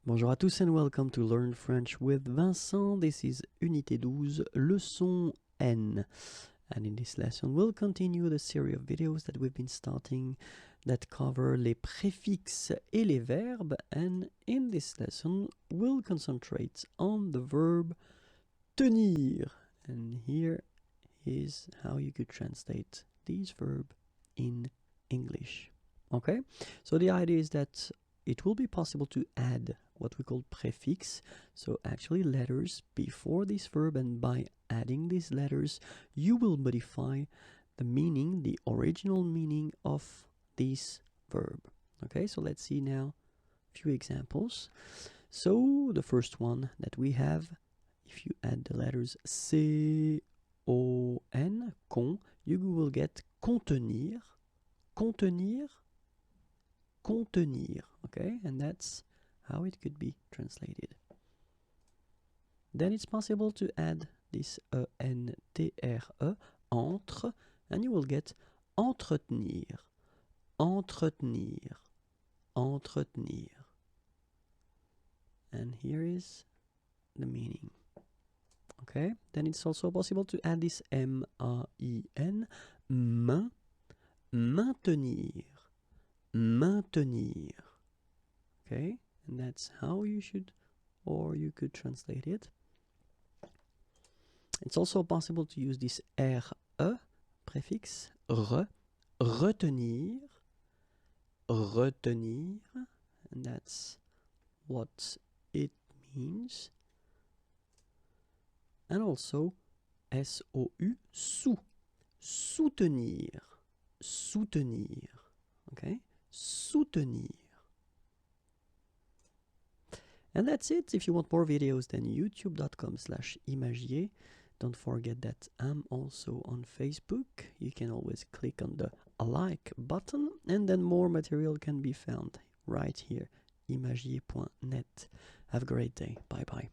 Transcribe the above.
Bonjour à tous and welcome to Learn French with Vincent. This is Unité 12, leçon N. And in this lesson, we'll continue the series of videos that we've been starting that cover les préfixes et les verbes. And in this lesson, we'll concentrate on the verb tenir. And here is how you could translate this verb in English. Okay, so the idea is that it will be possible to add what we call prefix, so actually letters before this verb, and by adding these letters you will modify the meaning, the original meaning of this verb. Okay, so let's see now a few examples. So the first one that we have, if you add the letters C-O-N, con, you will get contenir, contenir, contenir, okay, and that's how it could be translated. Then it's possible to add this E-N-T-R-E, entre, and you will get entretenir, entretenir, entretenir. And here is the meaning. Okay, then it's also possible to add this M-A-I-N, main, maintenir, maintenir. Okay, and that's how you should, or you could translate it. It's also possible to use this RE prefix, retenir, retenir, and that's what it means. And also SOU, sous, soutenir, soutenir, okay, soutenir. And that's it. If you want more videos, then youtube.com/imagier. Don't forget that I'm also on Facebook. You can always click on the like button, and then more material can be found right here, imagier.net. Have a great day. Bye bye.